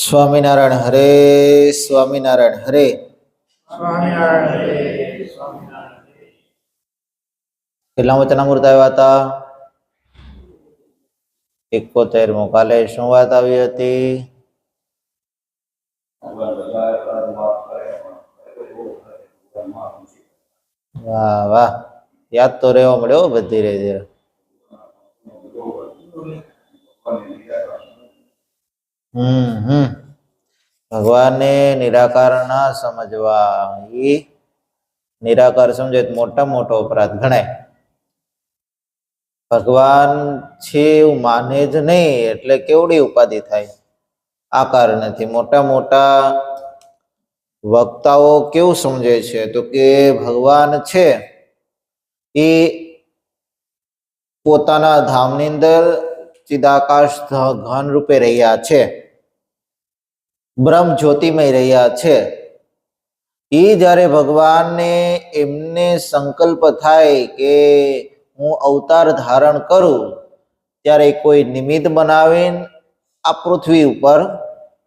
સ્વામિનારાયણ હરે સ્વામિનારાયણ હરે સ્વામિનારાયણ હરે સ્વામિનારાયણ હરે. કેટલા વચનામૃત આવ્યા હતા? 71મો. કાલે શું વાત આવી હતી? વાહ વાહ, યાદ તો રહેવા મળ્યો બધી રે ધીરે. ભગવાનને નિરાકાર ના સમજવા, એ નિરાકાર સમજે તો મોટા મોટો અપરાધ ગણાય. ભગવાન છે એવું માને જ નહીં એટલે કેવડી ઉપાધિ થાય. આકાર નથી. મોટા મોટા વક્તાઓ કેવું સમજે છે તો કે ભગવાન છે એ પોતાના ધામની અંદર ચિદાકાશ ઘન રૂપે રહ્યા છે, બ્રહ્મ જ્યોતિમય રહ્યા છે. એ જ્યારે ભગવાનને એમને સંકલ્પ થાય કે હું અવતાર ધારણ કરું, ત્યારે કોઈ નિમિત્ત બનાવીને આ પૃથ્વી ઉપર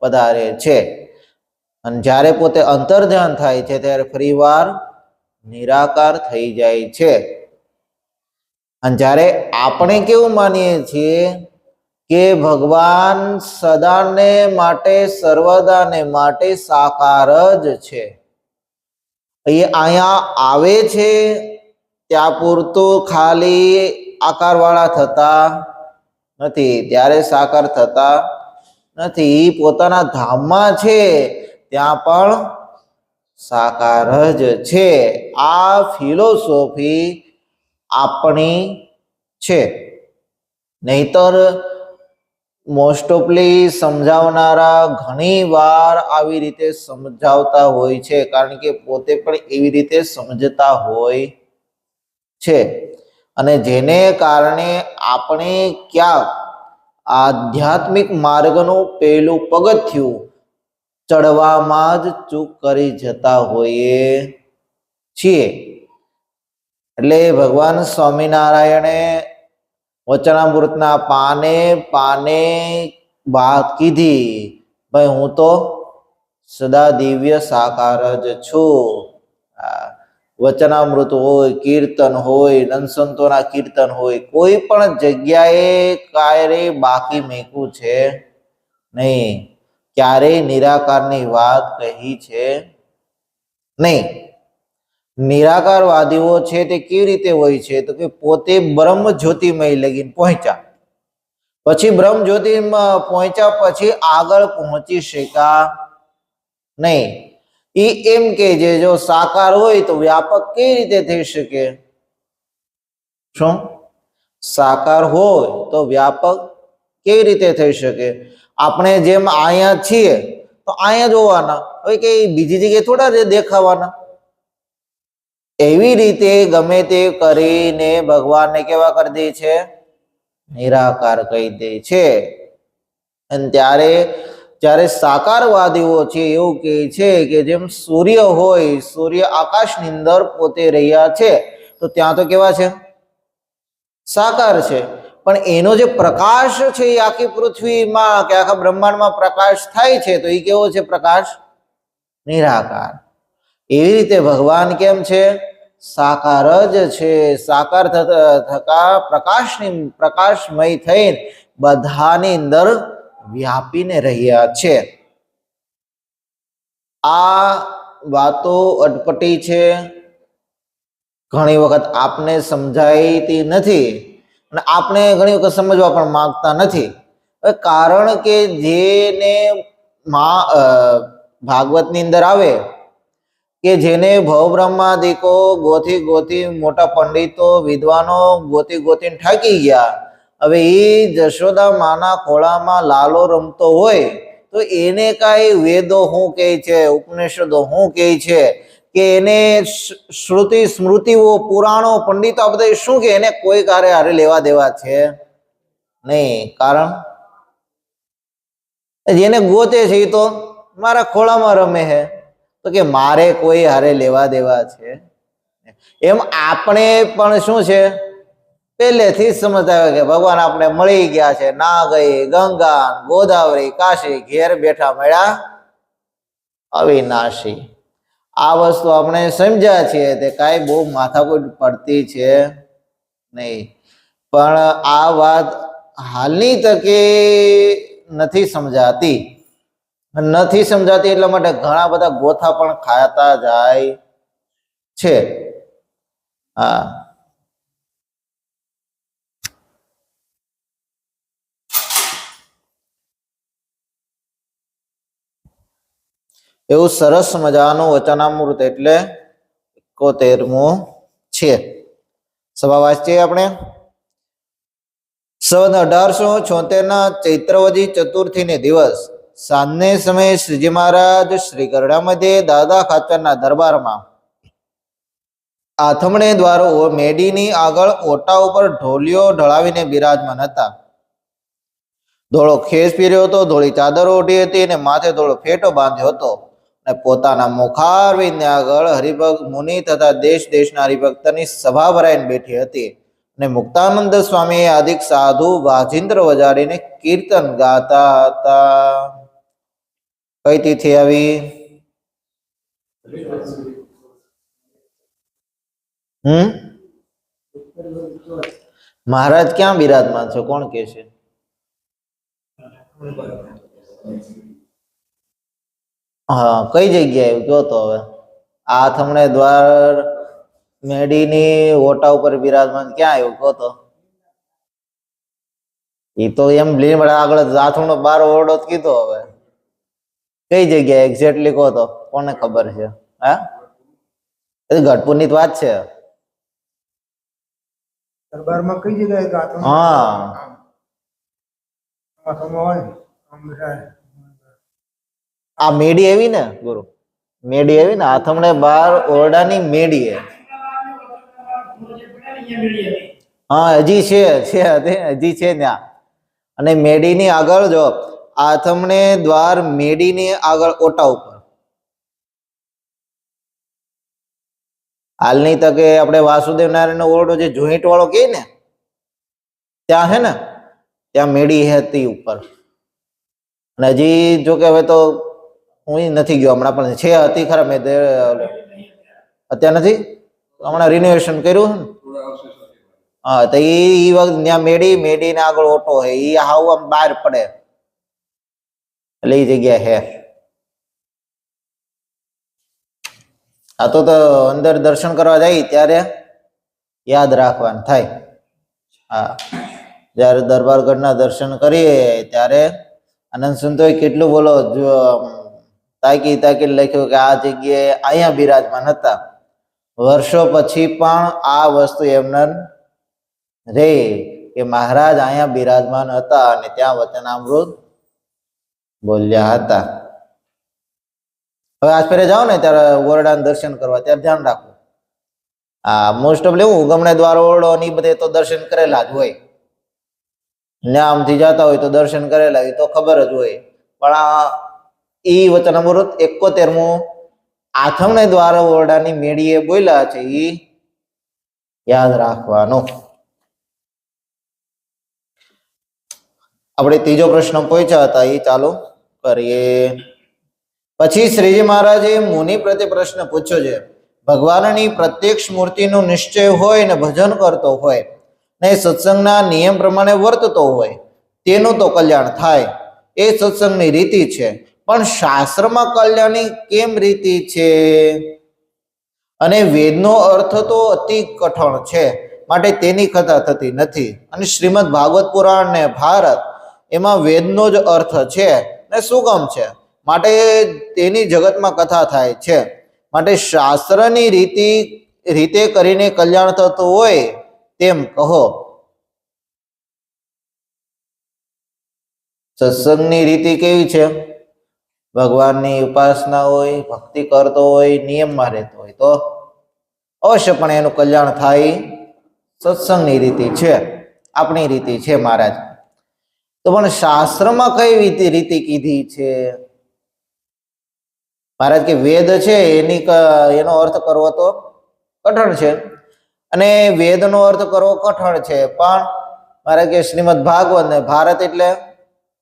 પધારે છે. અને જ્યારે પોતે અંતર્ધ્યાન થાય છે ત્યારે ફરીવાર નિરાકાર થઈ જાય છે. અને જ્યારે આપણે કેવું માનીએ છીએ કે ભગવાન સદાને માટે સર્વદાને માટે સાકાર જ છે, એ અહીંયા આવે છે ત્યાં પૂરતું ખાલી આકારવાળા થતા નથી, ત્યારે સાકાર થતા નથી. પોતાના ધામમાં છે ત્યાં પણ સાકાર જ છે. આ ફિલોસોફી આપણી છે. નહીતર મોસ્ટ ઓફલી સમજાવનારા ઘણી વાર આવી રીતે સમજાવતા હોય છે, કારણ કે પોતે પણ એવી રીતે સમજતા હોય છે. અને જેને કારણે આપણે ક્યાંક આધ્યાત્મિક માર્ગનું પહેલું પગથિયું ચડવામાં જ ચૂક કરી જતા હોઈએ છીએ. એટલે ભગવાન સ્વામિનારાયણે વચનામૃતના પાને પાને વાત કીધી, ભાઈ હું તો સદા દિવ્ય સાકાર જ છું. વચનામૃત હોય, કીર્તન હોય, નંદસંતોના કીર્તન હોય, કોઈ પણ જગ્યાએ ક્યારેય બાકી મેકવું છે નહીં, ક્યારેય નિરાકારની વાત કહી છે નહીં. નિરાકારવાદીઓ છે તે કેવી રીતે હોય છે તો કે પોતે બ્રહ્મ જ્યોતિમય લગીને પહોંચ્યા, પછી બ્રહ્મ જ્યોતિમાં પહોંચ્યા પછી આગળ પહોંચી શક્યા નહીં. એ એમ કે જો સાકાર હોય તો વ્યાપક કેવી રીતે થઈ શકે? શું સાકાર હોય તો વ્યાપક કેવી રીતે થઈ શકે? આપણે જેમ અહીંયા છીએ તો અહીંયા જોવાના, હવે કે બીજી જગ્યાએ થોડા દેખાવાના. એવી રીતે ગમે તે કરીને ભગવાનને કેવા કરી દે છે? નિરાકાર કહી દે છે. અને જ્યારે સાકારવાદીઓ છે એવું કહે છે કે જેમ સૂર્ય હોય, સૂર્ય આકાશની અંદર પોતે રહ્યા છે તો ત્યાં તો કેવા છે? સાકાર છે. પણ એનો જે પ્રકાશ છે એ આખી પૃથ્વીમાં કે આખા બ્રહ્માંડમાં પ્રકાશ થાય છે તો એ કેવો છે? પ્રકાશ નિરાકાર. એવી રીતે ભગવાન કેમ છે? સાકાર જ છે. સાકાર થતા પ્રકાશમય થઈને બધાની અંદર વ્યાપીને રહ્યા છે. આ વાતો અટપટી છે, ઘણી વખત આપને સમજાતી નથી અને આપણે ઘણી વખત સમજવા પણ માંગતા નથી. કારણ કે જેને ભાગવતની અંદર આવે કે જેને ભવબ્રહ્માદિકો ગોતી મોટા પંડિતો વિદ્વાનો ગોતીને થાકી ગયા, હવે એ જશોદા માના ખોળામાં લાલો રમતો હોય તો એને કાંઈ વેદો શું કહે છે, ઉપનિષદો શું કહે છે, કે એને શ્રુતિ સ્મૃતિઓ પુરાણો પંડિતો આ બધા શું કે એને કોઈ હારે લેવા દેવા છે નહીં. કારણ જેને ગોતે છે એ તો મારા ખોળામાં રમે છે, તો કે મારે કોઈ હારે લેવા દેવા છે. એમ આપણે પણ શું છે? પહેલેથી જ સમજ આવે કે ભગવાન આપણે મળી ગયા છે, ના ગઈ ગંગા ગોદાવરી કાશી, ઘેર બેઠા મળ્યા અવિનાશી. આ વસ્તુ આપણે સમજ્યા છીએ તે કાંઈ બહુ માથાકૂટ પડતી છે નહીં. પણ આ વાત હાલની તકે નથી સમજાતી. નથી સમજાતી એટલા માટે ઘણા બધા ગોથા પણ ખાતા જાય છે. હા, એવું સરસ મજાનું વચનામૃત એટલે 71મું છે. સભા વાંચીએ આપણે. સન 1876 ચૈત્રવદી ચતુર્થી ને દિવસ સાંજને સમયે શ્રીજી મહારાજ શ્રી ગરડા મધ્યે દાદા ખાચરના દરબારમાં આથમણે દ્વારો મેડીની આગળ ઓટા ઉપર ઢોલિયો ઢળાવીને બિરાજમાન હતા. ધોળો ખેસ પહેર્યો હતો, ધોળી ચાદર ઓઢી હતી અને માથે ધોળો ફેટો બાંધ્યો હતો. અને પોતાના મુખારવિંદને આગળ હરિભક્ત મુનિ તથા દેશ દેશના હરિભક્તની સભા ભરાઈને બેઠી હતી. અને મુક્તાનંદ સ્વામી આદિક સાધુ વાજિંદ્ર વજાડીને કીર્તન ગાતા હતા. કઈ તિથિ આવી? મહારાજ ક્યાં બિરાજમાન છે? કોણ કે છે? હા, કઈ જગ્યાએ કયો તો હવે? આથમણે દ્વાર મેડીની ઓટા ઉપર બિરાજમાન ક્યાં આવ્યું કહો તો? એ તો એમ લીમડા આગળ આથમણો બાર ઓરડો કીધો. હવે કઈ જગ્યાએ એક્ઝેક્ટલી કહો તો કોને ખબર છે? હા, એ ગઢપુરની જ વાત છે. દરબારમાં કઈ જગ્યાએ ગાતો? હા, આ મેડી આવી ને ગુરુ, મેડી આવી ને આથમણે બાર ઓરડાની મેડી. હા, હજી છે હજી છે ત્યાં. અને મેડીની આગળ જો આથમણે દ્વાર મેડીની આગળ ઓટા ઉપર. હાલની તકે આપણે વાસુદેવ નારાયણનો ઓરડો જે જોઈન્ટ વાળો કહે ને ત્યાં છે ને, ત્યાં મેડી હતી ઉપર. અને હજી જો કે હવે તો હું નથી ગયો હમણાં, પણ છે હતી ખરા. મેં અત્યારે નથી, હમણાં રિનોવેશન કર્યું. હા, તો એ વખત ત્યાં મેડી ને આગળ ઓટો હે, એ હાવ આમ બહાર પડે એટલે એ જગ્યા હે. આ તો અંદર દર્શન કરવા જાય ત્યારે યાદ રાખવાનું થાય. હા, જયારે દરબારગઢના દર્શન કરીએ ત્યારે આનંદ સંતોએ કેટલું બોલો તાકી લખ્યું કે આ જગ્યાએ અહીંયા બિરાજમાન હતા. વર્ષો પછી પણ આ વસ્તુ એમને રે કે મહારાજ અહીંયા બિરાજમાન હતા અને ત્યાં વચનામૃત બોલ્યા હતા. હવે આસપાસ જાઓ ને ત્યારે ઓરડાના દર્શન કરવા ત્યારે ધ્યાન રાખો. આ મોસ્ટ ઓફ લેવું ગમણે દ્વાર ઓરડો ની બધે તો દર્શન કરેલા જ હોય. આમથી જતા હોય તો દર્શન કરેલા હોય તો ખબર જ હોય. પણ આ ઈ વચનામૃત 71મું આથમણે દ્વાર ઓરડાની મેળીએ બોલ્યા છે, ઈ યાદ રાખવાનું. આપણે ત્રીજો પ્રશ્ન પૂછ્યા હતા એ ચાલુ કરીએ. પછી શ્રીજી મહારાજે મુનિ પ્રત્યે પ્રશ્ન પૂછ્યો છે. ભગવાનની પ્રત્યક્ષ મૂર્તિનો નિશ્ચય હોય ને ભજન કરતો હોય ને સત્સંગના નિયમ પ્રમાણે વર્તતો હોય તેનું તો કલ્યાણ થાય, એ સત્સંગની રીતિ છે. પણ શાસ્ત્રમાં કલ્યાણની કેમ રીતિ છે? અને વેદનો અર્થ તો અતિ કઠણ છે, માટે તેની કથા થતી નથી. અને શ્રીમદ ભાગવત પુરાણ ને ભારત એમાં વેદનો જ અર્થ છે ને સુગમ છે, માટે તેની જગતમાં કથા થાય છે. માટે શાસ્ત્રની રીતે કરીને કલ્યાણ થતું હોય તેમ કહો. સત્સંગની રીતિ કેવી છે? ભગવાનની ઉપાસના હોય, ભક્તિ કરતો હોય, નિયમમાં રહેતો હોય તો અવશ્યપણે એનું કલ્યાણ થાય. સત્સંગની રીતિ છે, આપણી રીતિ છે મહારાજ. તો પણ શાસ્ત્રમાં કઈ રીતિ કીધી છે? મહારાજ કે વેદ છે એનો અર્થ કરવો તો કઠણ છે, અને વેદનો અર્થ કરવો કઠણ છે, પણ મારે કે શ્રીમદ ભાગવત ને ભારત એટલે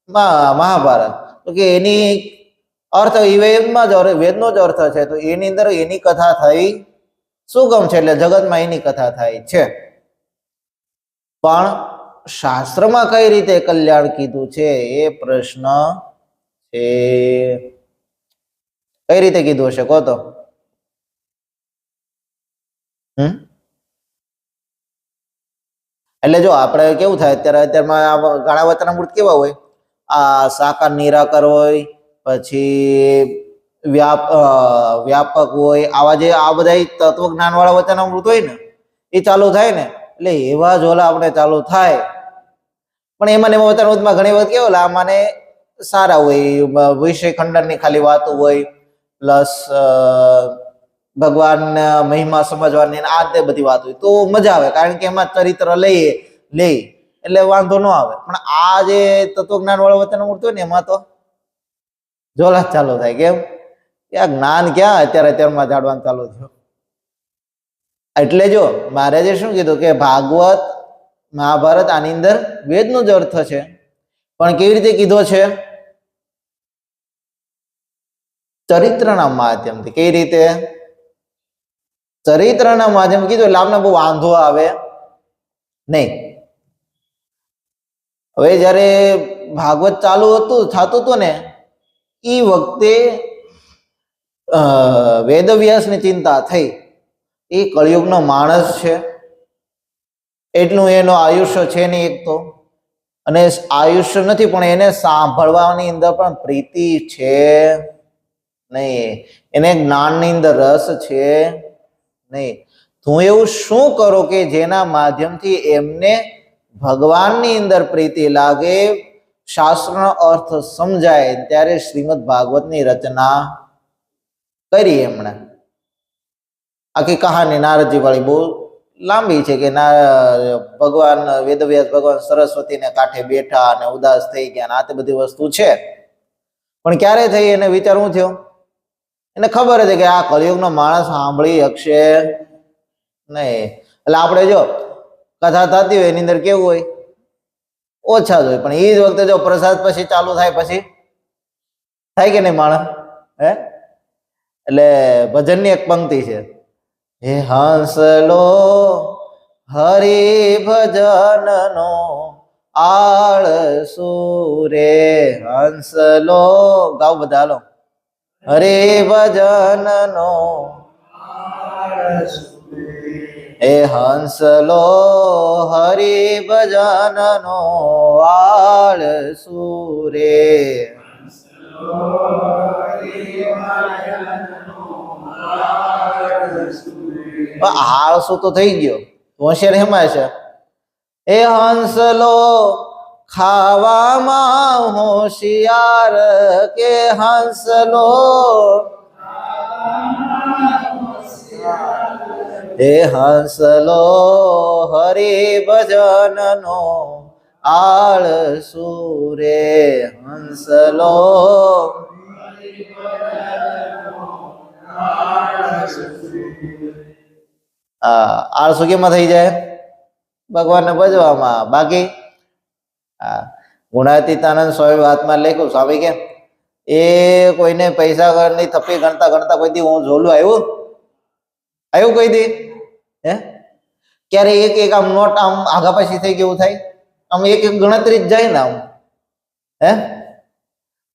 મહાભારત, તો કે એની અર્થ એ વેદનો જ અર્થ છે, તો એની અંદર એની કથા થઈ સુગમ છે, એટલે જગતમાં એની કથા થાય છે. પણ શાસ્ત્રમાં કઈ રીતે કલ્યાણ કીધું છે એ પ્રશ્ન છે. કઈ રીતે કીધું હશે કહો તો? એટલે જો આપણે કેવું થાય અત્યારમાં ઘણા વચનામૃત કેવા હોય, આ સાકાર નિરાકાર હોય, પછી વ્યાપક હોય, આવા જે આ બધા તત્વજ્ઞાન વાળા વચનામૃત હોય ને એ ચાલુ થાય ને, એટલે એવા જ ઓલા આપણે ચાલુ થાય. પણ એમાં વચનામૃતમાં ઘણી વખત કેવું આમાંને સારા હોય, વિષય ખંડનની ખાલી વાતો હોય, પ્લસ ભગવાન મહિમા સમજવાની આ તે બધી વાત હોય, તો મજા આવે, કારણ કે એમાં ચરિત્ર લઈ એટલે વાંધો ન આવે. પણ આ જે તત્વજ્ઞાન વાળો વચનામૃત હોય ને એમાં તો જોલા ચાલુ થાય. કેમ? આ જ્ઞાન ક્યાં અત્યારમાં જાણવાનું ચાલુ થયું. એટલે જો મહારાજે શું કીધું કે ભાગવત મહાભારત આની અંદર વેદનો જ અર્થ છે, પણ કેવી રીતે કીધો છે? ચરિત્રના માધ્યમથી. કેવી રીતે? ચરિત્રના માધ્યમ કીધું એટલે આપણે બહુ વાંધો આવે નહીં. હવે જયારે ભાગવત ચાલુ થતું હતું ને એ વખતે વેદવ્યાસની ચિંતા થઈ, એ કળિયુગનો માણસ છે, એટલું એનો આયુષ્ય છે નહીં એક તો, અને આયુષ્ય નથી પણ એને સાંભળવાની અંદર પણ પ્રીતિ છે નહીં, એને જ્ઞાનની અંદર રસ છે નહીં. હું એવું શું કરું કે જેના માધ્યમથી એમને ભગવાનની અંદર પ્રીતિ લાગે, શાસ્ત્રનો અર્થ સમજાય. ત્યારે શ્રીમદ ભાગવતની રચના કરી એમણે. આખી કહાની નારદજી વાળી બહુ લાંબી છે, કે ભગવાન વેદવ્યાસ ભગવાન સરસ્વતીને કાંઠે બેઠા અને ઉદાસ થઈ ગયા, આ તે બધી વસ્તુ છે. પણ ક્યારે થઈ એને વિચારવું થયો? એને ખબર છે કે આ કળિયુગનો માણસ સાંભળી શકશે નહીં. એટલે આપણે જો કથા થતી હોય એની અંદર કેવું હોય, ઓછા જ હોય, પણ એ જ વખતે જો પ્રસાદ પછી ચાલુ થાય પછી થાય કે નહીં માણસ? એટલે ભજનની એક પંક્તિ છે, હે હંસલો હરિ ભજનનો આળસુ રે, હંસલો ગાવ બધા હાલો, હરે ભજનનો એ હંસલો હરિ ભજનનો આળસુ રે. આળસુ તો થઈ ગયો, હોશિયાર હેમાં છે. એ હંસલો ખાવામાં હોશિયાર, કે હંસલો એ હંસલો હરિ ભજનનો આળસુ રે, હંસલો આળસુ કેમાં થઈ જાય? ભગવાનને ભજવામાં. બાકી ગુણાતીતાનંદ સ્વામી વાતમાં લખ્યું, સ્વામી કે એ કોઈને પૈસા ની થપ્પી ગણતા કોઈ દી હું ઝોલું આવ્યું કોઈ દી? ક્યારે એક આમ નોટ આમ આગા પાછી થઈ ગયું થાય, આમ એક ગણતરી જ જાય ને આમ.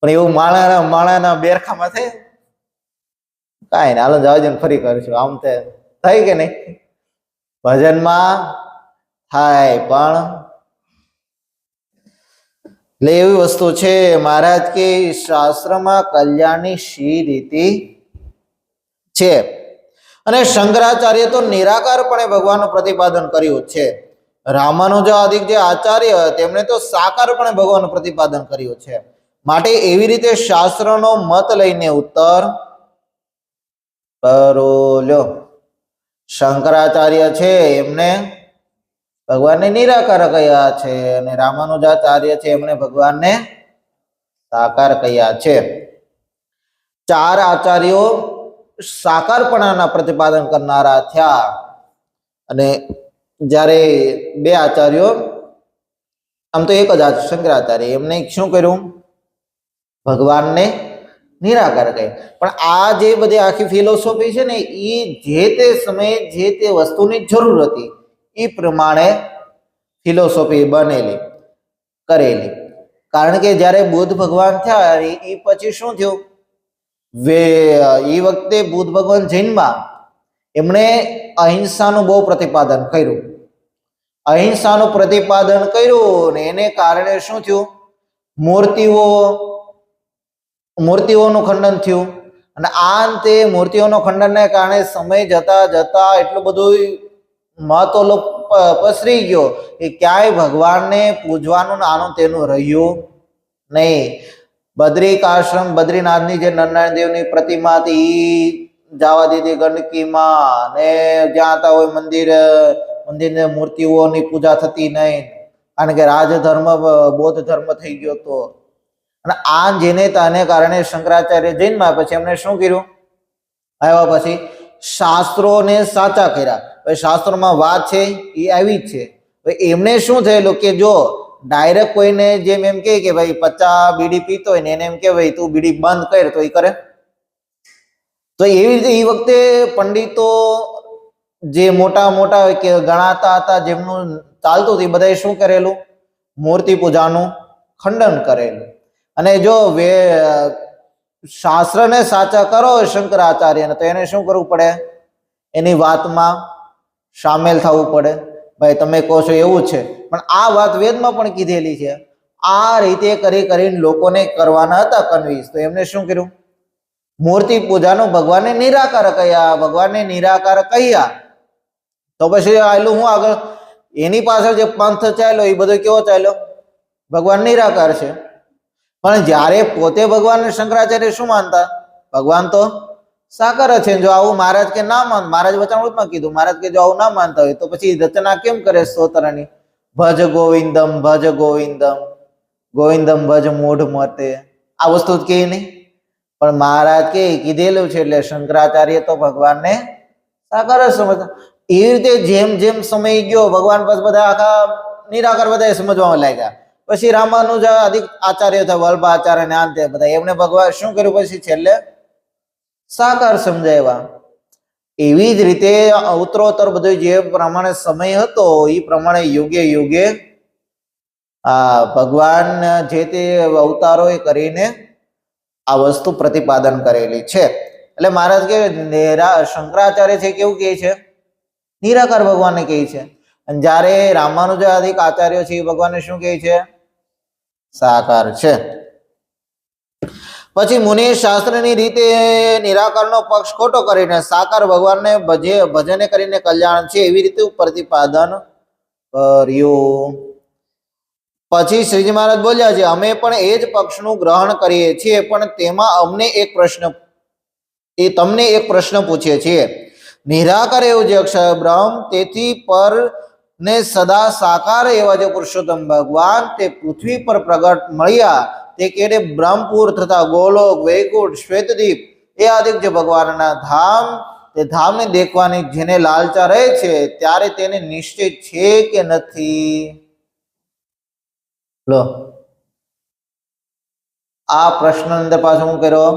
પણ એવું માણાના બેરખામાં થાય કાંઈ ને, હાલો જવા ને ફરી કરીશું. આમ તે થાય કે નહીં? ભજનમાં થાય, પણ એટલે એવી વસ્તુ છે. મહારાજ કે શાસ્ત્રમાં કલ્યાણની શી રીતિ છે, અને શંકરાચાર્ય તો નિરાકારપણે ભગવાનનું પ્રતિપાદન કર્યું છે. રામાનુજાદિક જે આચાર્ય તેમણે તો સાકારપણે ભગવાનનું પ્રતિપાદન કર્યું છે. માટે એવી રીતે શાસ્ત્રનો મત લઈને ઉત્તર કરો લ્યો. શંકરાચાર્ય છે એમને ભગવાનને નિરાકાર કહ્યા છે, અને રામાનુજાચાર્ય છે એમણે ભગવાનને સાકાર કહ્યા છે. ચાર આચાર્યો સાકારપણાના પ્રતિપાદન કરનારા થયા. અને જ્યારે બે આચાર્યો, આમ તો એક જ શંકરાચાર્ય, એમને શું કર્યું? ભગવાનને નિરાકાર કહે. પણ આ જે બધી આખી ફિલોસોફી છે ને, એ જે તે સમયે જે તે વસ્તુની જરૂર હતી એ પ્રમાણે ફિલોસોફી બનેલી કરેલી. કારણ કે જ્યારે બુદ્ધ ભગવાન થયા એ પછી શું થયું? એ વખતે બુદ્ધ ભગવાન જૈનમાં એમણે અહિંસાનું બહુ પ્રતિપાદન કર્યું. અહિંસાનું પ્રતિપાદન કર્યું ને એને કારણે શું થયું? મૂર્તિઓનું ખંડન થયું. અને આ અંતે મૂર્તિઓનું ખંડનને કારણે સમય જતા જતા એટલું બધું મહત્વ પસરી ગયો કે ક્યાંય ભગવાનને પૂજવાનું આનું તેનું રહ્યું નહીં. બદ્રિકાશ્રમ, બદ્રીનાથની જે નરનારાયણ દેવની પ્રતિમા હતી જવા દીધી ગંદકીમાં, ને જ્યાં હતા હોય મંદિરને મૂર્તિઓની પૂજા થતી નહીં. કારણ કે રાજધર્મ બૌદ્ધ ધર્મ થઈ ગયો હતો. અને આ જેને તાને કારણે શંકરાચાર્ય જૈનમાં પછી એમને શું કર્યું? આવ્યા પછી શાસ્ત્રોને સાચા કર્યા. હવે શાસ્ત્રોમાં વાત છે એ આવી જ છે. હવે એમને શું થયેલું કે જો ડાયરેક્ટ કોઈને જેમ એમ કે ભાઈ 50 બીડી પીતો હોય ને એને એમ કે ભાઈ તું બીડી બંધ કર, તો એ કરે? તો એવી રીતે એ વખતે પંડિતો જે મોટા મોટા કે ગણાતા હતા, જેમનું ચાલતું હતું, એ બધાએ શું કરેલું? મૂર્તિ પૂજાનું ખંડન કરેલું. અને જો શાસ્ત્રને સાચા કરો શંકરાચાર્યને, તો એને શું કરવું પડે? એની વાતમાં સામેલ થવું પડે. ભાઈ તમે કહો છો એવું છે, પણ આ વાત વેદમાં પણ કીધેલી છે. આ રીતે કરીને લોકોને કરવાના હતા કન્વિન્સ. તો એમને શું કર્યું? મૂર્તિ પૂજાનું ભગવાનને નિરાકાર કહ્યા. ભગવાનને નિરાકાર કહ્યા તો પછી આયલું હું આગળ એની પાછળ જે પંથ ચાલ્યો એ બધો કેવો ચાલ્યો? ભગવાન નિરાકાર છે. પણ જ્યારે પોતે ભગવાનને શંકરાચાર્ય શું માનતા? ભગવાન તો સાકાર છે. જો આવું મહારાજ કે ના માન, મહારાજ વચનામૃતમાં કીધું, મહારાજ કે જો આવું ના માનતા હોય તો પછી રચના કેમ કરે સ્તોત્રની? ભજ ગોવિંદમ, ભજ ગોવિંદમ, ગોવિંદમ ભજ મૂઢ મતે. આ વસ્તુ જ કે નહીં, પણ મહારાજ કે કીધેલું છે. એટલે શંકરાચાર્ય તો ભગવાનને સાકાર જ સમજતા. એવી રીતે જેમ જેમ સમય ગયો ભગવાન બસ બધા આખા નિરાકાર બધા સમજવા લાગ્યા. પછી રામાનુજ અધિક આચાર્ય થયા, વલ્ભાચાર્ય ને અંતે બધા એમને ભગવાન શું કર્યું? પછી છેલ્લે સાકાર સમજાવ્યા. એવી જ રીતે ઉત્તરોત્તર બધું જે પ્રમાણે સમય હતો એ પ્રમાણે યુગે યુગે ભગવાન જે તે અવતારો કરીને આ વસ્તુ પ્રતિપાદન કરેલી છે. એટલે મહારાજ કે શંકરાચાર્ય છે કેવું કહે છે? નિરાકાર ભગવાનને કહે છે. અને જ્યારે રામાનુજ આદિક આચાર્ય છે એ ભગવાનને શું કહે છે? સાકાર છે. પછી મુનિ શાસ્ત્રની રીતે નિરાકારનો પક્ષ ખોટો કરીને સાકાર ભગવાનને ભજને કરીને કલ્યાણ છે એવી રીતે પ્રતિપાદન કર્યું. પછી શ્રીજી મહારાજ બોલ્યા છે, અમે પણ એ જ પક્ષનું ગ્રહણ કરીએ છીએ, પણ તેમાં તમને એક પ્રશ્ન પૂછીએ છીએ. નિરાકાર એવું જે અક્ષર બ્રહ્મ, તેથી પર ને સદા સાકાર એવા જે પુરુષોત્તમ ભગવાન તે પૃથ્વી પર પ્રગટ મળ્યા, તે કેડે બ્રહ્મપુર તથા ગોલોક, વૈકુંઠ, શ્વેતદીપ એ આદિક જે ભગવાનના ધામ, તે ધામને દેખવાની જેને લાલચા રહે છે ત્યારે તેને નિશ્ચય છે કે નથી? લો, આ પ્રશ્ન અંદર પાછો હું કર્યો?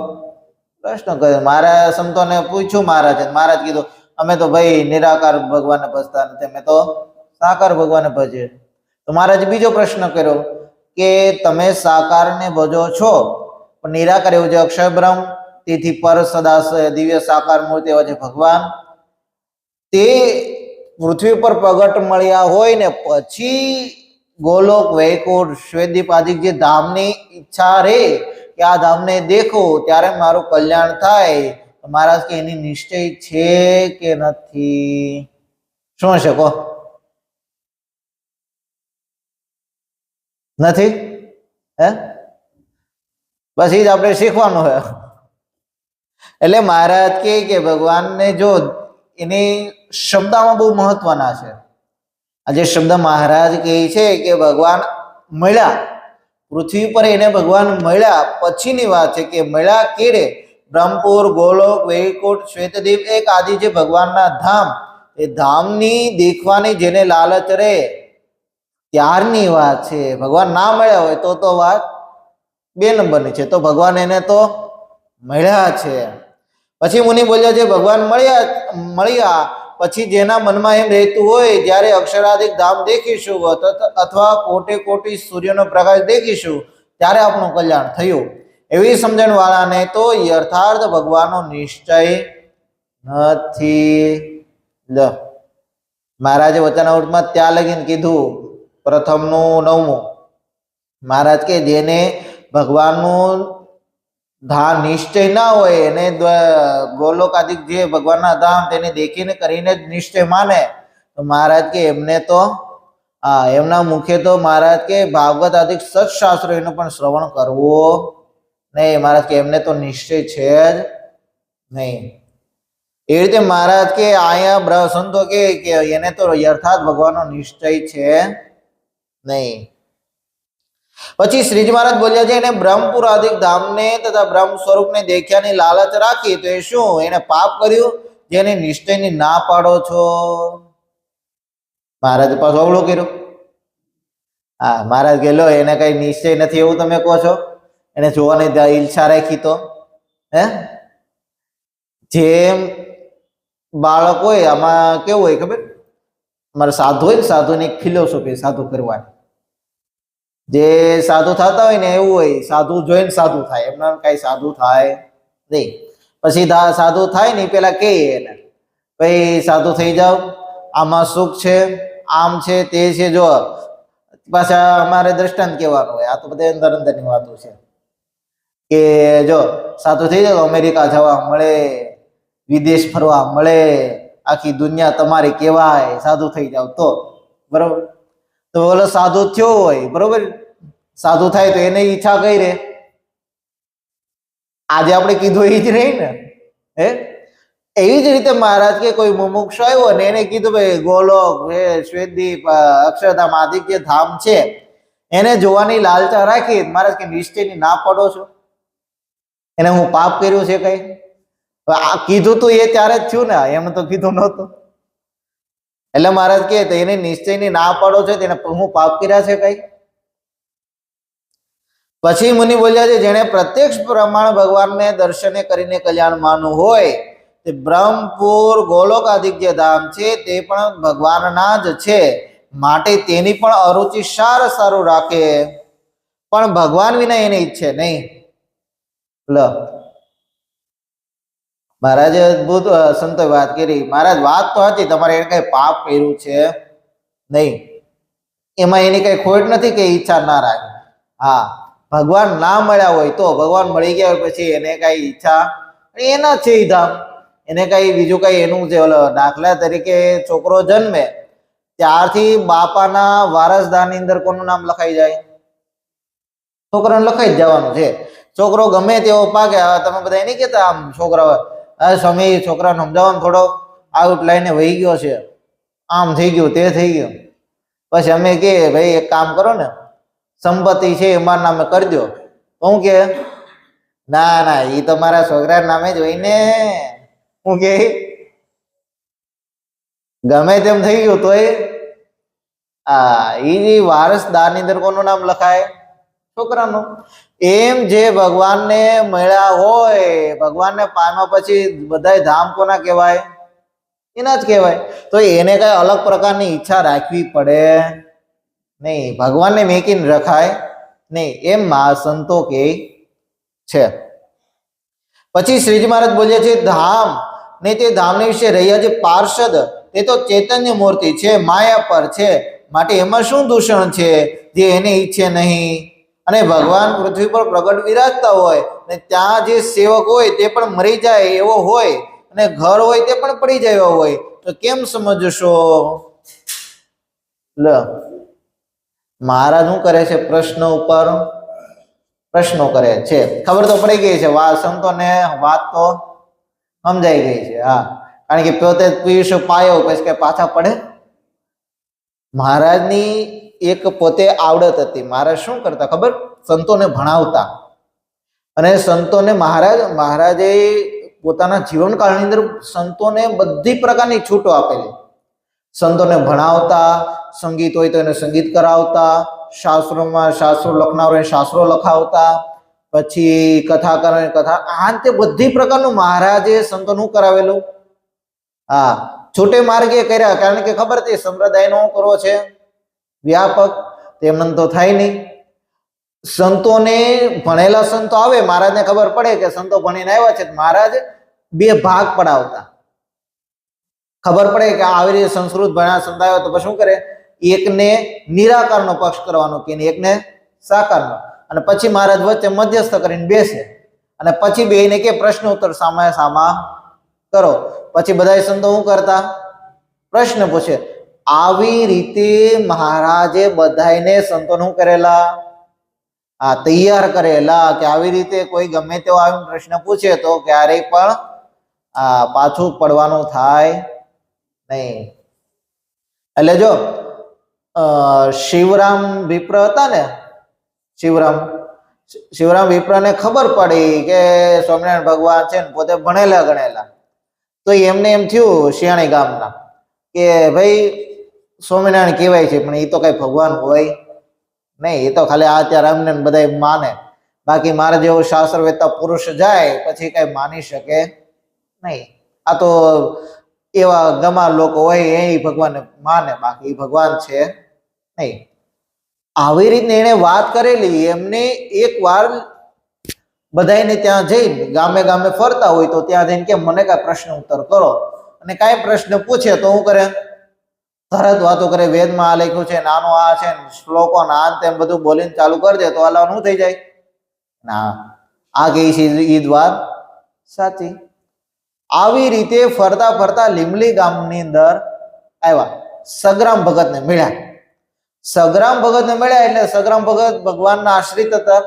પ્રશ્ન કર્યો. મારા સંતોને પૂછ્યું મહારાજ કીધું અમે તો ભાઈ નિરાકાર ભગવાનને ભજતા નથી, અમે તો સાકાર ભગવાનને ભજીએ. તો મહારાજ બીજો પ્રશ્ન કર્યો કે તમે સાકારને ભજો છો, પણ નિરાકાર એવું છે અક્ષર બ્રહ્મ, તેથી પર સદા દિવ્ય સાકાર મૂર્તિ એવા છે ભગવાન, તે પૃથ્વી પર પ્રગટ મળ્યા હોય ને પછી ગોલોક, વૈકુંઠ, શ્વેતદીપ આદિ જે ધામની ઈચ્છા રે કે આ ધામને દેખો ત્યારે મારું કલ્યાણ થાય, મહારાજ કે એની નિશ્ચય છે કે નથી? શું હશે કહો? નથી? હે? બસ એ જ આપણે શીખવાનું હોય. એટલે મહારાજ કે ભગવાનને જો એની શબ્દમાં બહુ મહત્વના છે. આજે શબ્દ મહારાજ કહે છે કે ભગવાન મળ્યા પૃથ્વી પર, એને ભગવાન મળ્યા પછીની વાત છે કે મળ્યા કેડે? બ્રહ્મપુર, ગોલોક, વૈકુંઠ, શ્વેતદીપ એક આદિ જે ભગવાનના ધામ, એ ધામની દેખવાની જેને લાલચ રે ત્યારની વાત છે. ભગવાન ના મળ્યા હોય તો વાત 2 નંબરની છે. તો ભગવાન એને તો મળ્યા છે. પછી મુનિ બોલ્યા છે ભગવાન મળ્યા પછી જેના મનમાં એમ રહેતું હોય જ્યારે અક્ષરાધિક ધામ દેખીશું અથવા કોટી સૂર્યનો પ્રકાશ દેખીશું ત્યારે આપણું કલ્યાણ થયું, એવી સમજણ વાળાને તો યથાર્થ ભગવાનનો નિશ્ચય નથી. મહારાજે વચનામૃતમાં ત્યાં લગીને કીધું પ્રથમનું 9મું. મહારાજ કે જેને ભગવાનનું નિશ્ચય ના હોય એને ગોલોકાદિક જે ભગવાનના ધામ તેને દેખીને કરીને જ નિશ્ચય માને તો મહારાજ કે એમને તો એમના મુખે તો મહારાજ કે ભાગવત આદિક સત્શાસ્ત્રો એનું પણ શ્રવણ કરવો નહીં. મહારાજ કે એમને તો નિશ્ચય છે જ નહીં. એવી રીતે મહારાજ કે અહીંયા સંતો કે એને તો યથાર્થ ભગવાનનો નિશ્ચય છે નહીં. પછી શ્રીજી મહારાજ બોલ્યા છે એને બ્રહ્મપુર આદિક ધામને તથા બ્રહ્મ સ્વરૂપને દેખ્યાની લાલચ રાખી તો એ શું એને પાપ કર્યું જેને નિશ્ચયની ના પાડો છો? મહારાજ પાછું અવળું કર્યું. મહારાજ કે લો એને કઈ નિશ્ચય નથી એવું તમે કહો છો, એને જોવાની ઈચ્છા રાખી તો જેમ બાળક હોય આમાં કેવું હોય ખબર, અમારે સાધુ હોય ને સાધુની એક ફિલોસોફી સાધુ કરવાની, જે સાધુ થતા હોય ને એવું હોય સાધુ જોઈને સાધુ થાય, એમના કઈ સાધુ થાય નહીં. પછી સાધુ થાય ને પેલા કે એને ભાઈ સાધુ થઈ જાવ, આમાં સુખ છે, આમ છે તે છે. જો પાછા અમારે દ્રષ્ટાંત કહેવાનું હોય, આ તો બધા અંદર અંદરની વાતો છે કે જો સાધુ થઈ જાવ અમેરિકા જવા મળે, વિદેશ ફરવા મળે, આખી દુનિયા તમારી કહેવાય સાધુ થઈ જાવ તો બરોબર. તો ઓલો સાધુ થયો હોય બરોબર, સાધુ થાય તો એને ઈચ્છા કઈ રે, આજે આપણે કીધું એ જ રહી ને. એવી જ રીતે મહારાજ કે કોઈ મુમુક્ષ આવ્યો ને એને કીધું ભાઈ ગોલોક શ્વેતદીપ અક્ષરધામ આદિ જે ધામ છે એને જોવાની લાલચા રાખી મહારાજ કે નિશ્ચયની ના પડો છો, એને હું પાપ કર્યું છે કઈ? આ કીધું તો એ ત્યારે જ થયું ને, એમ તો કીધું નહોતું. એટલે મહારાજ કે એને નિશ્ચયની ના પાડો છે તેને હું પાપ કર્યા છે કઈ? પછી મુનિ બોલ્યા છે જેને પ્રત્યક્ષ પ્રમાણ ભગવાનને દર્શને કરીને કલ્યાણ માનવું હોય તે બ્રહ્મપુર ગોલોક આદિક જે ધામ છે તે પણ ભગવાનના જ છે, માટે તેની પણ અરુચિ સારું રાખે પણ ભગવાન વિના એને ઈચ્છે નહીં. મહારાજે અદભુત સંતો વાત કરી. મહારાજ વાત તો હતી, તમારે એને કઈ પાપ કર્યું છે નહીં, એમાં એની કઈ ખોટ નથી કે ઈચ્છા ના રાખે. ભગવાન ના મળ્યા હોય તો, ભગવાન મળી ગયા હોય પછી એને કઈ ઈચ્છા એના છે ધામ, એને કઈ બીજું કઈ એનું છે. દાખલા તરીકે છોકરો જન્મે ત્યારથી બાપાના વારસદારની અંદર કોનું નામ લખાઈ જાય? છોકરાને લખાઈ જ જવાનું છે. છોકરો ગમે તેવો પાકે, તમે બધા નહીં કેતા આમ છોકરા સમય છોકરાને સમજાવવાનો થોડો આઉટ લાઈને વહી ગયો છે, આમ થઈ ગયું તે થઈ ગયું, પછી અમે કે ભાઈ એક કામ કરો ને સંપત્તિ છે એમાં નામે કરી દો. હું કે ના એ તો મારા છોકરા નામે જ હોય ને. હું કે ગમે તેમ થઈ ગયું તો એ વારસદાર ની અંદર કોનું નામ લખાય? છોકરાનું. એમ જે ભગવાનને મળ્યા હોય, ભગવાનને પામ્યા પછી બધા ધામ કોના કહેવાય? એના જ કહેવાય. તો એને કઈ અલગ પ્રકારની ઈચ્છા રાખવી પડે નહીં, ભગવાનને મેકીને રખાય નહીં, એમ સંતો કે છે. પછી શ્રીજી મહારાજ બોલ્યા છે ધામ ને તે ધામને વિશે રહ્યા છે પાર્ષદ, તે તો ચૈતન્ય મૂર્તિ છે, માયા પર છે, માટે એમાં શું દૂષણ છે જે એને ઈચ્છે નહીં? અને ભગવાન પૃથ્વી પર પ્રગટ વિરાજતા હોય ને ત્યાં જે સેવક હોય તે પણ મરી જાય એવો હોય અને ઘર હોય તે પણ પડી જાય એવો હોય તો કેમ સમજશો? મહારાજ શું કરે છે? પ્રશ્ન ઉપર પ્રશ્નો કરે છે. ખબર તો પડી ગઈ છે, સંતોને વાત તો સમજાઈ ગઈ છે. કારણ કે પોતે પીયુષ પાયો પછી કે પાછા પડે. મહારાજની એક પોતે આવડત હતી. મહારાજ શું કરતા ખબર? સંતોને ભણાવતા. અને સંતોને મહારાજે પોતાના જીવનકાળની અંદર સંતોને બધી પ્રકારની છૂટો આપેલી. સંતોને ભણાવતા, સંગીત હોય તો એને સંગીત કરાવતા, શાસ્ત્રોમાં શાસ્ત્રો લખનારો શાસ્ત્રો લખાવતા, પછી કથા કરે કથા, આ તે બધી પ્રકારનું મહારાજે સંતોનું કરાવેલું. હા, છૂટે માર્ગે કર્યા, કારણ કે ખબર હતી સંપ્રદાયનો કરવો છે વ્યાપક, તેમને તો થાય નહીં. સંતોને ભણેલા સંતો આવે, મહારાજને ખબર પડે કે સંતો ભણીને આવ્યા છે, મહારાજ બે ભાગ પડાવતા. ખબર પડે કે આવી રીતે સંસ્કૃત ભણ્યા સંત આવ્યો તો શું કરે, એકને નિરાકારનો પક્ષ કરવાનો કે એકને સાકારનો, અને પછી મહારાજ વચ્ચે મધ્યસ્થ કરીને બેસે અને પછી બેને કે પ્રશ્ન ઉત્તર સામે સામા કરો. પછી બધા સંતો શું કરતા, પ્રશ્ન પૂછે. આવી રીતે મહારાજે બધાને સંતોનું કરેલા, આ તૈયાર કરેલા કે આવી રીતે કોઈ ગમે તેવો આવીને પ્રશ્ન પૂછે તો ક્યારેય પણ પાછું પડવાનું થાય નહીં. એટલે જો શિવરામ વિપ્ર હતા ને, શિવરામ વિપ્રને ખબર પડી કે સ્વામિનારાયણ ભગવાન છે ને પોતે ભણેલા ગણેલા, તો એમને એમ થયું શિયાણી ગામના કે ભાઈ સ્વામિનારાયણ કહેવાય છે પણ એ તો કઈ ભગવાન હોય નહીં, એ તો ખાલી આ ત્યારે અમને બધા માને, બાકી મારા જેવો શાસ્ત્ર વેતા પુરુષ જાય પછી કઈ માની શકે નહીં. આ તો એવા ગમા લોકો હોય એ ભગવાન માને, બાકી ભગવાન છે નહીં. આવી રીતે એને વાત કરેલી. એમને એક વાર બધાને ત્યાં જઈને ગામે ગામે ફરતા હોય તો ત્યાં જઈને કે મને કઈ પ્રશ્ન ઉત્તર કરો, અને કઈ પ્રશ્ન પૂછે તો હું કરે, તરત વાતો કરે, વેદમાં આ લખ્યું છે, નાનો આ છે, શ્લોકો ના તેમ બધું બોલીને ચાલુ કરી દે તો આલા શું થઈ જાય ના, આ કઈ છે ઈ વાત સાચી. આવી રીતે ફરતા ફરતા લીમલી ગામની અંદર આવ્યા, સગ્રામ ભગત ને મળ્યા. સગ્રામ ભગત ને મળ્યા એટલે સગ્રામ ભગત ભગવાનના આશ્રિત હતા.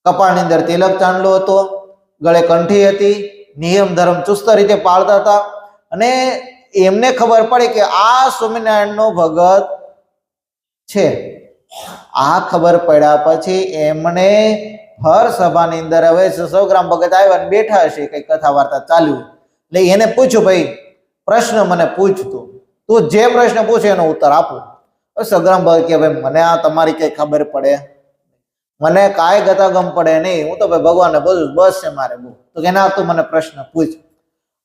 કપાળની અંદર તિલક ચાંદલો હતો, ગળે કંઠી હતી, નિયમ ધર્મ ચુસ્ત રીતે પાળતા હતા. અને એમને ખબર પડી કે આ સ્વામિનારાયણનો ભગત છે. આ ખબર પડ્યા પછી એમણે હર સભાની અંદર હવે 100 ગ્રામ ભગત આવ્યા ને બેઠા હશે, કઈ કથા વાર્તા ચાલ્યું, એટલે એને પૂછ્યું, ભાઈ પ્રશ્ન મને પૂછ, તું જે પ્રશ્ન પૂછે એનો ઉત્તર આપું. સગ્રામ ભગત કે ભાઈ મને આ તમારી કઈ ખબર પડે, મને કાંઈ ગતાગમ પડે નહીં, હું તો ભાઈ ભગવાનને બધું બસ છે મારે બહુ. તો કે ના, તું મને પ્રશ્ન પૂછ.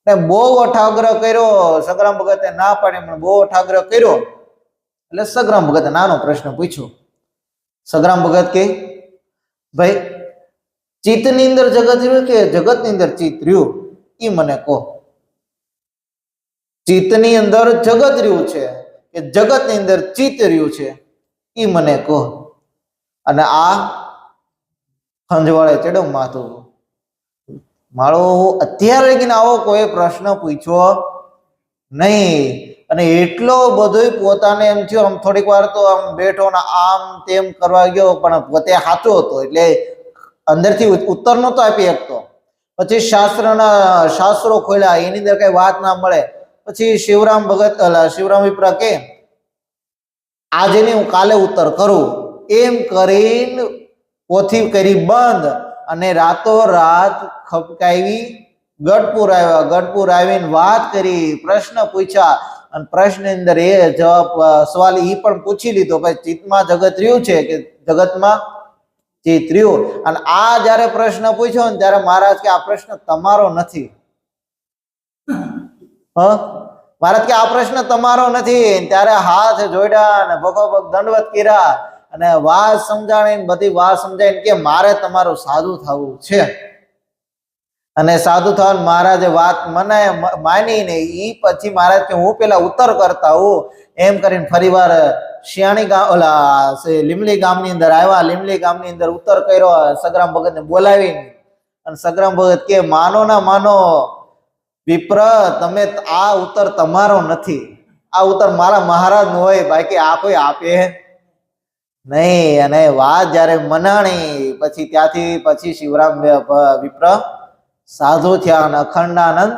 ને બહુ અઠાગ્રહ કર્યો, સગ્રામ ભગતે ના પાડે, પણ બહુ અઠાગ્રહ કર્યો એટલે સગ્રામ ભગતે નાનો પ્રશ્ન પૂછ્યો. સગ્રામ ભગત કે ભાઈ ચિત્તની અંદર જગત રહ્યું કે જગતની અંદર ચિત્ત રહ્યું, એ મને કહો. ચિત્તની અંદર જગત રહ્યું છે કે જગતની અંદર ચિત્ત રહ્યું છે, એ મને કહો. અને આ ખંજવાળે ચડ્યો માથું. મારો અત્યારે લગીને આવો કોઈ પ્રશ્ન પૂછ્યો નહીં. અને એટલો બધો પોતાને એમ થયો, આમ થોડીક વાર તો આમ બેઠો ને આમ તેમ કરવા ગયો, પણ પોતે સાચો હતો એટલે અંદરથી ઉત્તર નહોતો આપી શકતો. પછી શાસ્ત્રો ખોલ્યા, એની અંદર કઈ વાત ના મળે. પછી શિવરામ ભગત શિવરામ વિપ્રા કે આજે નહીં, હું કાલે ઉત્તર કરું, એમ કરીને પોથી કરી બંધ અને રાતો રાત ખપકાવી ગઢપુર આવ્યા. ગઢપુર આવીને વાત કરી, પ્રશ્ન પૂછ્યા, અને પ્રશ્ન અંદર એ જવાબ સવાલ એ પણ પૂછી લીધો, ભાઈ ચિત્તમાં જગત રહ્યું છે કે જગતમાં ચિત્ત રહ્યું. અને આ જયારે પ્રશ્ન પૂછ્યો ને ત્યારે મહારાજ કે આ પ્રશ્ન તમારો નથી. મહારાજ કે આ પ્રશ્ન તમારો નથી. ત્યારે હાથ જોડ્યા અને ભગોભગ દંડવત કર્યા અને વાત સમજાણી, બધી વાત સમજાવીને કે મારે તમારું સાધુ થવું છે. અને સાધુ થવાનું મહારાજે વાત માની ને ઈ પછી મહારાજ કે હું પેલા ઉત્તર કરતા હું, એમ કરીને ફરીવાર શિયાણી ગામ લીમલી ગામની અંદર આવ્યા. લીમલી ગામની અંદર ઉત્તર કર્યો, સગ્રામ ભગત ને બોલાવીને. અને સગ્રામ ભગત કે માનો ના માનો વિપ્ર, તમે આ ઉત્તર તમારો નથી, આ ઉત્તર મારા મહારાજ નો હોય, બાકી આ કોઈ આપે નહીં. અને વાત જયારે મનાણી પછી ત્યાંથી પછી શિવરામ વિપ્ર સાધુ થયા અને અખંડાનંદ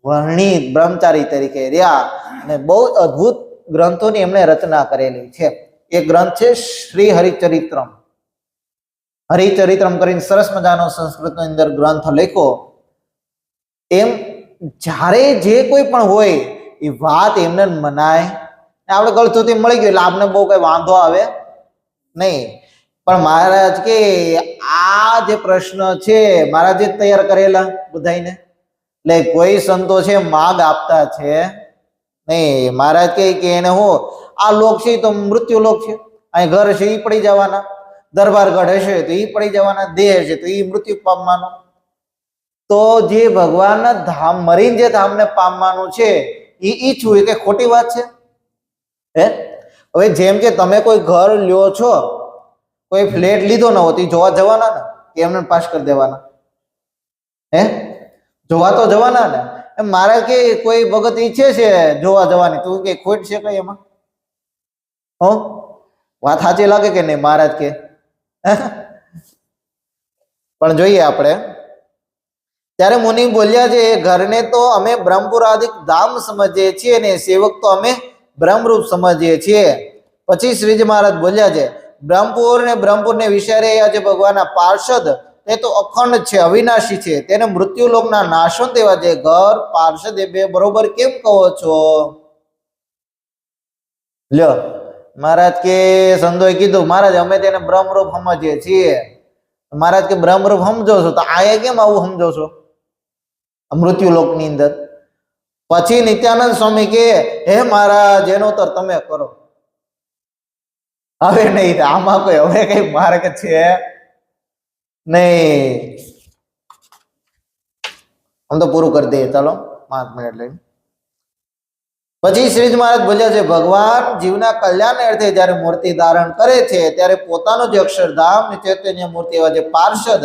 વર્ણિત બ્રહ્મચારી તરીકે રહ્યા. અને બહુ અદ્ભુત ગ્રંથોની એમણે રચના કરેલી છે. એક ગ્રંથ છે શ્રી હરિચરિત્રમ. હરિચરિત્રમ કરીને સરસ મજાનો સંસ્કૃતની અંદર ગ્રંથ લખ્યો. એમ જ્યારે જે કોઈ પણ હોય એ વાત એમને મનાય. આપણે ગળથુથી મળી ગયું એટલે આપણે બહુ કઈ વાંધો આવે નહીં. પણ મહારાજ કે આ જે પ્રશ્ન છે મહારાજે જ તૈયાર કરેલા બધાને, એટલે કોઈ સંતો છે માગ આપતા છે નહીં. મહારાજ કે એને હું આ લોક છે તો મૃત્યુ લોક છે, અહીં ઘર છે એ પડી જવાના, દરબારગઢ હશે તો એ પડી જવાના, દેહ હશે તો એ મૃત્યુ પામવાનો. તો જે ભગવાનના ધામ મરીને જે ધામને પામવાનું છે એ ઈચ્છવું એ કઈ ખોટી વાત છે? હે, હવે જેમ કે તમે કોઈ ઘર લ્યો છો, કોઈ ફ્લેટ લીધો ન હોતી જોવા જવાના ને કે એમને પાસ કરી દેવાના? હે, જોવા તો જવાના ને. મારે કે કોઈ ભગત ઈચ્છે છે જોવા જવાની, તું કે ખોટ છે કઈ એમાં? હો, વાત સાચી લાગે કે નહીં મહારાજ કે? પણ જોઈએ આપણે. ત્યારે મુનિ બોલ્યા છે ઘરને તો અમે બ્રહ્મપુરાદિક ધામ સમજીએ છીએ અને સેવક તો અમે બ્રહ્મરૂપ સમજીએ છીએ. પછી શ્રીજી મહારાજ બોલ્યા છે બ્રહ્મપુરને વિચારે જે ભગવાનના પાર્ષદ તે તો અખંડ છે, અવિનાશી છે, તેને મૃત્યુ લોકના નાશો તેવા જે ઘર પાર્ષદ એ બે બરોબર કેમ કહો છો? લ્યો, મહારાજ કે સંતોએ કીધું મહારાજ અમે તેને બ્રહ્મરૂપ સમજીએ છીએ. મહારાજ કે બ્રહ્મરૂપ સમજો છો તો આયા કેમ આવું સમજો છો મૃત્યુ લોક ની અંદર? પછી નિત્યાનંદ સ્વામી કે હે મહારાજ એનો ઉત્તર તમે કરો. હવે નહીં, આમાં કોઈ હવે કઈ માર્ગ છે નહીં. આમ તો પૂરું કરી દઈએ, ચાલો 5 મિનિટ લઈને. પછી શ્રીજી મહારાજ બોલ્યા છે ભગવાન જીવના કલ્યાણ અર્થે જ્યારે મૂર્તિ ધારણ કરે છે ત્યારે પોતાનું જે અક્ષરધામ ને ચૈતન્ય મૂર્તિ એવા જે પાર્ષદ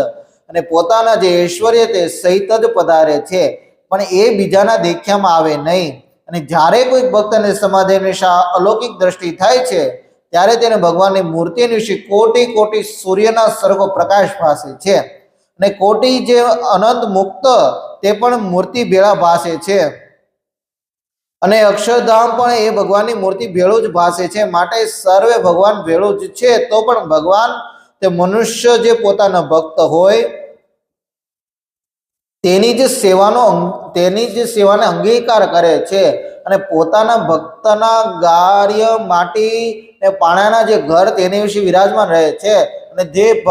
અને પોતાના જે ઐશ્વર્ય તે સહિત જ પધારે છે, પણ એ બીજાના દેખ્યામાં આવે નહીં. અને જ્યારે કોઈ ભક્તને સમાધિની અલૌકિક દ્રષ્ટિ થાય છે ત્યારે તેને ભગવાનની મૂર્તિની વિશે કોટી કોટી સૂર્યના સરખો પ્રકાશ ભાસે છે, અને કોટી જે અનંત મુક્ત તે પણ મૂર્તિ ભેળા ભાસે છે, અને અક્ષરધામ પણ એ ભગવાનની મૂર્તિ ભેળું જ ભાસે છે. માટે સર્વે ભગવાન ભેળું જ છે. તો પણ ભગવાન તે મનુષ્ય જે પોતાના ભક્ત હોય તેની જ સેવાને અંગીકાર કરે છે, અને પોતાના ભક્તના કાર્ય માટી ને પાણાના જે ઘર તેની વિશે વિરાજમાન રહે છે. અને જે ભક્ત